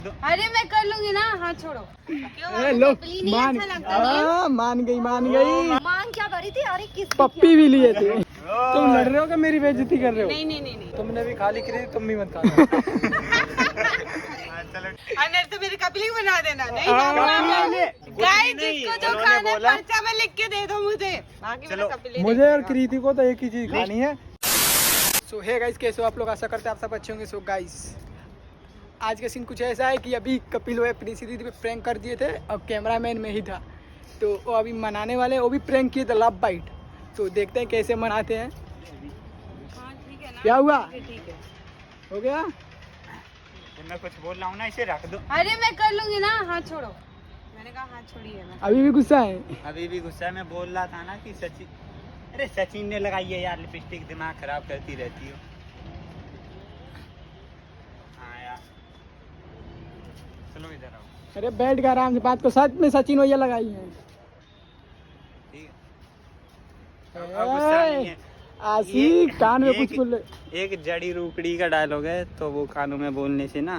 अरे मैं कर लूंगी ना, हाथ छोड़ो। लो मान मान गई मांग क्या करी थी? अरे किस पप्पी भी लिए थे। तुम लड़ रहे हो कि मेरी बेइज्जती कर रहे हो? नहीं। तुमने भी खाली करी, तुम भी मत खाना। अरे तो मेरी कपली बना देना। नहीं गाइस, जिसको जो खाना पर्चा में लिख के दे दो मुझे। मुझे और कृति को तो एक ही चीज खानी है। सो हे गाइस, कैसे हो आप लोग? आशा करते हैं आप सब अच्छे होंगे। सो गाइस, आज का सीन कुछ ऐसा है कि अभी कपिल वो अपनी दीदी पे प्रैंक कर दिए थे और कैमरामैन में ही था, तो वो अभी मनाने वाले, वो भी प्रैंक किए थे लव बाइट। तो देखते हैं कैसे मनाते हैं। ठीक है ना? क्या हुआ? ठीक है। हो गया? मैं कुछ बोल रहा हूँ ना, इसे रख दो। अरे मैं कर लूंगी ना, हाथ छोड़ो। मैंने कहा हाथ छोड़िए ना। अभी भी गुस्सा है? अभी भी गुस्सा है। मैं बोल रहा था ना कि सचिन ने लगाई है यार लिपस्टिक, दिमाग खराब करती रहती हो। हाँ यार, चलो इधर आओ। अरे बैठ के आराम से बात को। सच में सचिन भैया लगाई है? ठीक है, अब गुस्सा नहीं है। आशिक कान में कुछ बोल। एक जड़ी रूकड़ी का डायलॉग है, तो वो कानों में बोलने से ना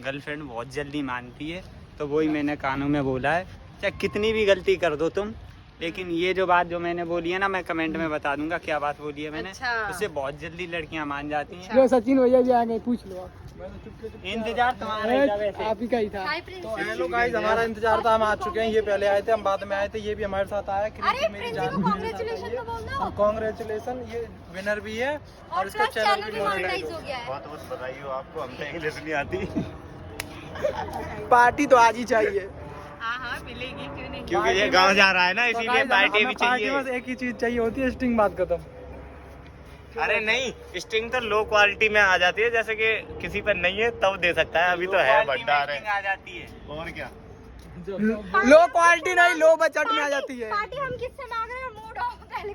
गर्लफ्रेंड बहुत जल्दी मानती है, तो वही मैंने कानों में बोला है। चाहे कितनी भी गलती कर दो तुम, लेकिन ये जो बात जो मैंने बोली है ना, मैं कमेंट में बता दूंगा क्या बात बोली है मैंने। अच्छा। उससे बहुत जल्दी लड़कियां मान जाती हैं। लो सचिन भैया भी आ गए, पूछ लो आप। इंतजार तुम्हारा ही था वैसे। आप ही का ही था। तो हेलो गाइस, हमारा इंतजार था, हम आ चुके हैं। ये पहले आए थे, हम बाद में आए थे। ये भी हमारे साथ आया। अरे कांग्रेचुलेशन तो बोल दो। कांग्रेचुलेशन, ये विनर भी है और इसका चैनल भी मोनेटाइज हो गया है। बहुत बहुत बधाई हो आपको, हमको इंग्लिश नहीं आती। पार्टी तो आज ही चाहिए, हाँ मिलेगी, क्यों नहीं? क्योंकि ये गांव जा रहा है ना, इसीलिए पार्टी भी पार्टी चाहिए। बस एक ही चीज चाहिए होती है, स्टिंग बात खत्म। अरे नहीं, स्टिंग तो लो क्वालिटी में आ जाती है, जैसे कि किसी पर नहीं है तब दे सकता है। अभी तो है भंडार है, आ जाती है। और क्या? लो क्वालिटी नहीं, लो बजट में आ जाती है। पार्टी हम किससे मांग रहे हैं? मूड ऑफ पहले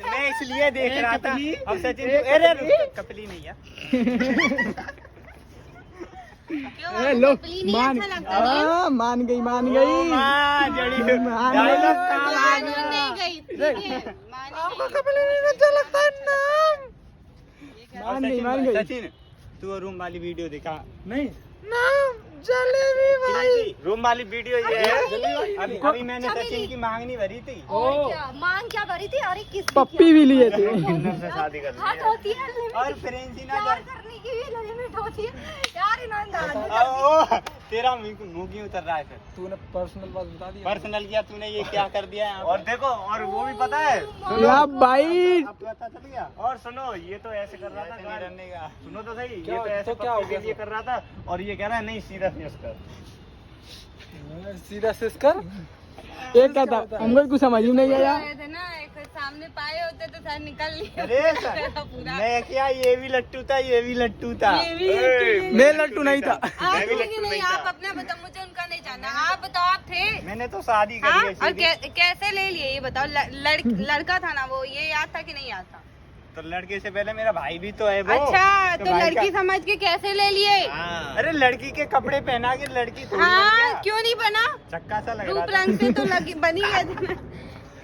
मैं इसलिए देख रहा था। अब सचिन अरे कपली नहीं है। लो मान मान गई मान गई। मान गई। सचिन, तू रूम वाली वीडियो देखा? नहीं, जलेबी भाई। रूम वाली वीडियो ये है। अभी मैंने सचिन की मांगनी भरी थी। मांग क्या भरी थी? अरे किस पप्पी भी लिए थे। से शादी कर हाथ होती है और फ्रेंसिना प्यार करने की भी लिमिट होती है यार। इन्होंने तेरा मुंह क्यों उतर रहा है फिर? तूने पर्सनल बात बता दी। पर्सनल किया तूने, ये क्या कर दिया है? और देखो, और वो भी पता है या भाई। अब पता चल गया। और सुनो, ये तो ऐसे कर रहा था नहीं रहने का। सुनो तो सही, ये तो ऐसे तो क्या हो गया? ये कर रहा था और ये कह रहा है नहीं, सीधा फेस कर। सीधा सिस कर। एक क्या था, हमको कुछ समझ ही नहीं आया। थे ना, एक सामने पाए होते तो सर निकल लिया। अरे मैं क्या, ये भी लट्टू था, ये भी लट्टू था। मैं लट्टू नहीं था। आप थे कि नहीं? आप अपना बताओ, मुझे उनका नहीं जानना। आप बताओ, आप थे? मैंने तो शादी हाँ? करी है। और कैसे ले लिए ये बताओ? लड़का था ना वो, ये याद था कि नहीं याद था? तो लड़के से पहले मेरा भाई भी तो है वो। अच्छा, तो भाई लड़की समझ के कैसे ले लिए? अरे लड़की के कपड़े पहना के लड़की थोड़ी बन हाँ, गया। क्यों नहीं बना? चक्का सा लग रूप रहा था। रंग से तो बनी है।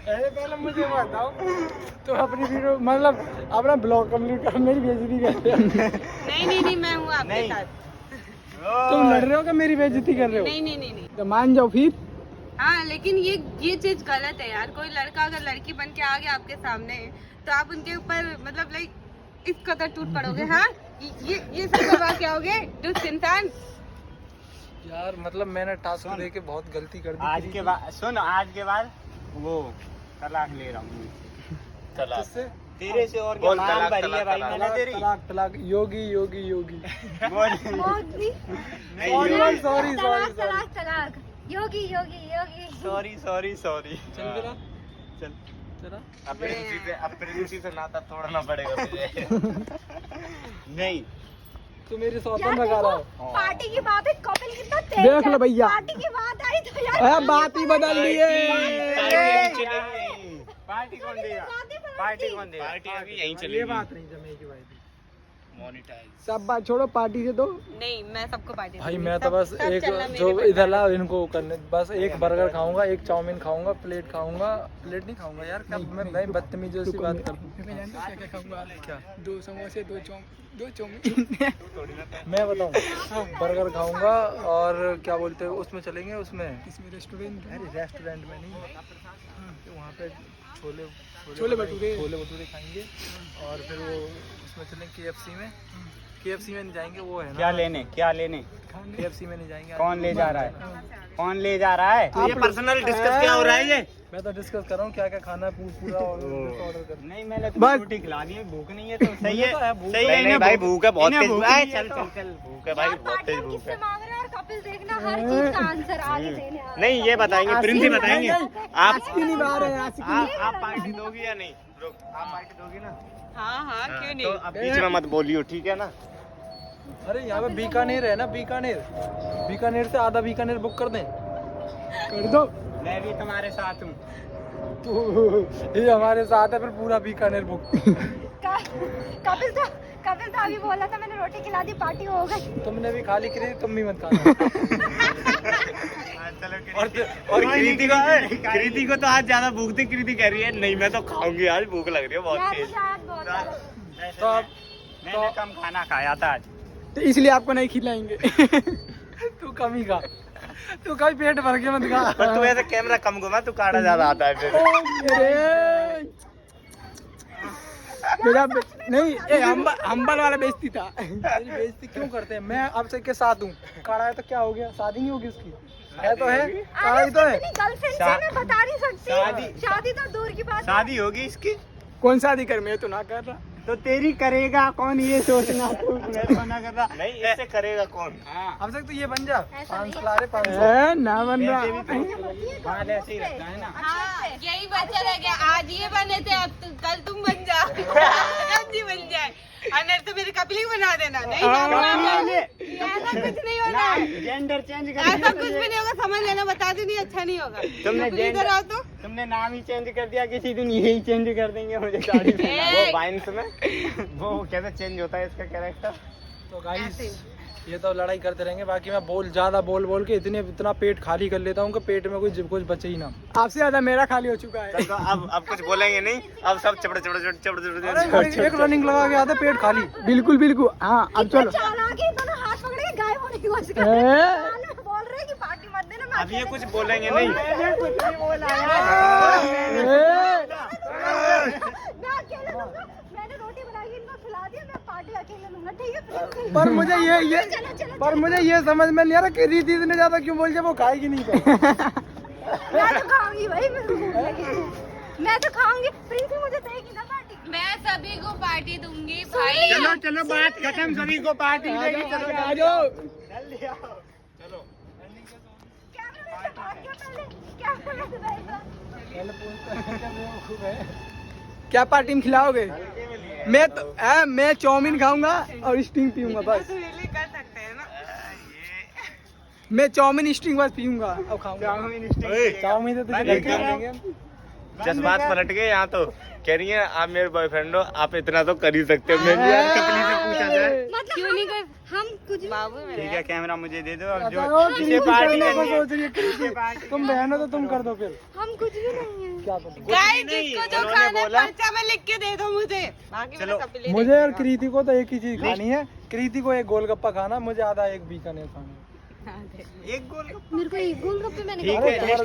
अरे पहले मुझे बताओ, तो अपनी वीडियो मतलब अपना ब्लॉग कंप्लीट कर, मेरी बेइज्जती करते हो। नहीं, मैं हूँ आपके नहीं। साथ। तुम लड़ रहे हो कि मेरी बेइज्जती कर रहे हो? नहीं। तो मान जाओ फिर। हाँ, लेकिन ये चीज गलत है यार। कोई लड़का अगर लड़की बन के आ गया आपके सामने, तो आप उनके ऊपर मतलब लाइक इस कदर टूट पड़ोगे। हाँ, ये सब करवा के आओगे दुष्ट इंसान। यार मतलब मैंने टास्क दे के बहुत गलती कर दी। आज के बाद सुन, आज के बाद वो तलाक ले रहा हूँ। तलाक किससे? तेरे से। और क्या मांग भरी है भाई मैंने तेरी। तलाक योगी योगी योगी। सॉरी तलाक योगी। सॉरी। चल जरा, चल जरा। अब प्रिंसी से नाता तोड़ना पड़ेगा मुझे। नहीं, तू मेरी सौतन लगा रहा है। पार्टी की बात है, कपिल कितना तेज देख लो भैया, पार्टी की बात आई तो यार बात ही बदल दी है। पार्टी कौन देगा? पार्टी कौन देगा? पार्टी अभी यहीं चलेगी। ये बात नहीं जमेगी भाई। सब बात छोड़ो, पार्टी से दो। नहीं, मैं सबको पार्टी भाई दूंगी। मैं तो सब- बस सब एक चलना मेरे जो पे। इधर ला इनको करने, बस एक बर्गर खाऊंगा, एक चाउमीन खाऊंगा, प्लेट खाऊंगा, प्लेट नहीं खाऊंगा यार, क्या मैं बदतमीजी से बात कर क्या खाऊंगा, क्या 2 समोसे 2 चाउमीन मैं बताऊं, बर्गर खाऊंगा और क्या बोलते हैं उसमें चलेंगे, उसमें रेस्टोरेंट, अरे रेस्टोरेंट में नहीं, वहाँ पे छोले भटूरे खाएंगे और फिर वो उसमें चलेंगे KFC में नहीं जाएंगे, वो है ना क्या लेने KFC में नहीं जाएंगे। कौन ले जा रहा है ये पर्सनल डिस्कस क्या हो रहा है ये? मैं तो डिस्कस कर रहा हूँ क्या क्या खाना है, पूरा ऑर्डर कर। नहीं मैंने तुम्हें रोटी खिला दी है, भूख नहीं है तो सही है, सही है। नहीं भाई भूख है बहुत तेज, चल भूख है भाई बहुत तेज भूख है। मांग रहे हैं और कपिल देखना हर चीज का आंसर आगे देने आ रहा है। नहीं ये बताएंगे, प्रिंस ही बताएंगे। आप निभा रहे हैं आप पार्टी दोगी या नहीं? आप पार्टी दोगी ना? हाँ, क्यों तो नहीं। अब बीच में मत बोलियो, ठीक है ना? अरे यहाँ पे बीकानेर है ना, बीकानेर से आधा बीकानेर बुक कर दें, कर दो। मैं भी तुम्हारे साथ हूँ। ये हमारे साथ है, फिर पूरा बीकानेर बुक। कपिल तो अभी बोला था, मैंने रोटी खिला दी, पार्टी हो गई। तुमने भी खाली करी, तुम भी मत खाना। और कृति को तो आज ज्यादा भूख थी, कृति कह रही है नहीं मैं तो खाऊंगी, आज भूख लग रही है बहुत तेज। तो अब मैंने कम खाना खाया था आज। तो इसलिए आपको नहीं खिलाएंगे। तू कम ही खा, तू कभी पेट भर के मत खा। पर तू ऐसे कैमरा कम घुमा, तू काढ़ा ज्यादा आता है फिर। मेरा नहीं, ये हम्बल वाला बेइज्जती था। मेरी बेइज्जती क्यों करते हैं? मैं आपसे के साथ हूँ, काढ़ा है तो क्या हो गया, शादी नहीं होगी उसकी, है तो है, काढ़ा ही तो है। गर्लफ्रेंड से मैं बता नहीं सकती, शादी तो दूर की बात है। शादी होगी इसकी कौन शादी कर, मैं तो ना कर रहा। तो तेरी करेगा कौन, ये सोचना तू। मैं तो मना कर रहा। नहीं ऐसे करेगा कौन? अब तक तो ये बन जा, ऐसा 500 नहीं ला रहे, 500 ना बन रहा। बाल ऐसे ही रहता है ना। हाँ, यही बच्चा रह गया, आज ये बने थे, अब कल तुम बन जाओ। अब जी बन जाए, अनर तो मेरे कपिल ही बना देना। नहीं ऐसा कुछ नहीं होना है, जेंडर चेंज ऐसा कुछ भी नहीं होगा, समझ लेना, बता दूं नहीं, अच्छा नहीं होगा। तुमने कपिल इधर आओ तो। तुमने नाम ही चेंज कर दिया, किसी दिन यही चेंज कर देंगे मुझे गाड़ी में। वो बाइंस में वो कैसे चेंज होता है इसका कैरेक्टर? तो गाइस ये तो लड़ाई करते रहेंगे, बाकी मैं ज्यादा बोल के इतना पेट खाली कर लेता हूँ कि पेट में कुछ बचे ही ना। आपसे ज्यादा मेरा खाली हो चुका है। तो अब कुछ बोलेंगे नहीं, अब सब चपड़े एक रनिंग लगा के आता, पेट खाली। बिल्कुल हाँ। अब चलो, चालाकी, दोनों हाथ पकड़ के गायब होने की कोशिश कर रहे हैं। बोल रहे हैं कि पार्टी मत देना, मैं अब ये कुछ बोलेंगे नहीं। मैं अकेले लूंगा, मैंने रोटी बनाई इनको खिला दी, मैं पार्टी अकेले लूंगा, ठीक है? पर मुझे ये समझ में नहीं आ रहा कि रीति इतने ज्यादा क्यों बोल जाए, वो खाएगी नहीं तो। मैं तो खाऊंगी भाई, मेरे को भूख लगी। मैं तो खाऊंगी, प्रिंस मुझे देगी ना पार्टी। मैं सभी को पार्टी दूंगी भाई। चलो बात खत्म, सभी को पार्टी देगी। चलो आ जाओ। कैमरा से बात किया पहले, कैमरा से बैठ जाओ। क्या पार्टी में खिलाओगे? मैं चाउमीन खाऊंगा और स्टिंग पीऊंगा बस। कर सकते हैं ना। मैं चाउमीन स्टिंग बस पीऊंगा और खाऊंगा। चाउमीन तो तुझे लेके आएंगे। जज्बात पलट गए यहाँ तो। कह रही है आप मेरे बॉयफ्रेंड हो, आप इतना तो कर ही सकते हो। मैं भी यार कपली से पूछा जाए। मतलब क्यों नहीं कर, हम कुछ बाबू ठीक है, कैमरा मुझे दे दो। अब जो किसी इसे पार्टी को करनी है, सोच रही है कृति। तुम बहन हो तो तुम कर दो फिर। हम कुछ भी नहीं है। क्या करूं? गाइस, जिसको जो उन्होंने खाना है बोला- पर्चा में लिख के दे दो मुझे। बाकी चलो, मेरा कपिल ही मुझे देखेगा। और कृति को तो एक ही चीज खानी है। कृति को एक गोलगप्पा खाना, मुझे आधा एक बीकानेर खाना। एक गोल मेरे को एक गोलगप्पे मैंने ठीक है,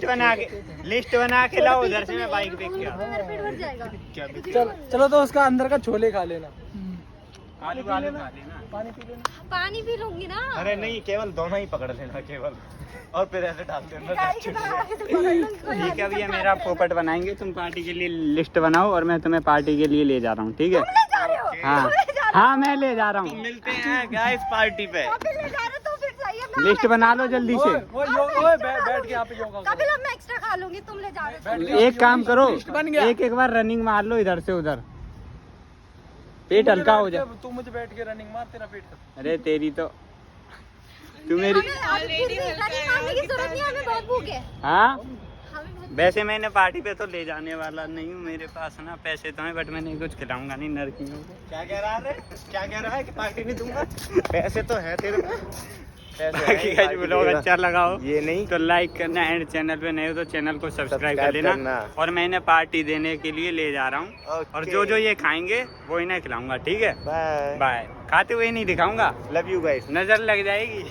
लिस्ट बना के लाओ, उधर से मैं बाइक देख के आता हूँ। मेरा पेट भर जाएगा। चलो तो उसका अंदर का छोले खा लेना। आलू खा लेना। पानी पी लेना। पानी भी लूंगी ना। अरे नहीं, केवल दोनों ही पकड़ लेना केवल, और फिर ऐसे डाल देना। गाड़ी के बाहर आके तो पकड़ लूंगी, कोई ठीक है, अब बात ये नहीं। मेरा पोपट बनाएंगे। तुम पार्टी के लिए लिस्ट बनाओ और मैं तुम्हें पार्टी के लिए ले जा रहा हूँ, ठीक है? तुम ले जा रहे हो? हाँ तुम ले जा रहे हाँ, मैं ले जा रहा तो हूँ। मिलते हैं गाइस पार्टी पे। हो? कपिल ले जा रहे हो तो फिर सही है। मैं लिस्ट बना लो जल्दी से। बैठ के यहाँ पे योगा करो। कपिल अब मैं एक्स्ट्रा खा लूंगी, तुम ले जा रहे हो। बैठ के एक काम करो, लिस्ट बन गया। एक बार रनिंग मार लो इधर से उधर, पेट हल्का हो जाए। तू मुझे बैठ के रनिंग मार, तेरा पेट कर। अरे तेरी तो, तू मेरी। हमें अभी कुछ नहीं, रनिंग मारने की जरूरत नहीं है, हमें बहुत भूख है। हाँ हमें वैसे मैंने पार्टी पे तो ले जाने वाला नहीं हूँ, मेरे पास ना पैसे तो हैं बट मैं नहीं कुछ खिलाऊंगा नहीं लड़कियों को। क्या कह रहा है? क्या कह रहा है कि पार्टी नहीं दूंगा? पैसे तो है तेरे पे। बाकी गाइस ब्लॉग अच्छा लगा हो ये नहीं तो लाइक करना एंड चैनल पे नए हो तो चैनल को सब्सक्राइब कर सब्सक्राइब लेना। करना। और मैंने पार्टी देने के लिए ले जा रहा हूँ और जो जो ये खाएंगे वो इन्हें खिलाऊंगा, ठीक है? Bye bye. खाते हुए नहीं दिखाऊंगा, लव यू गाइस। नजर लग जाएगी।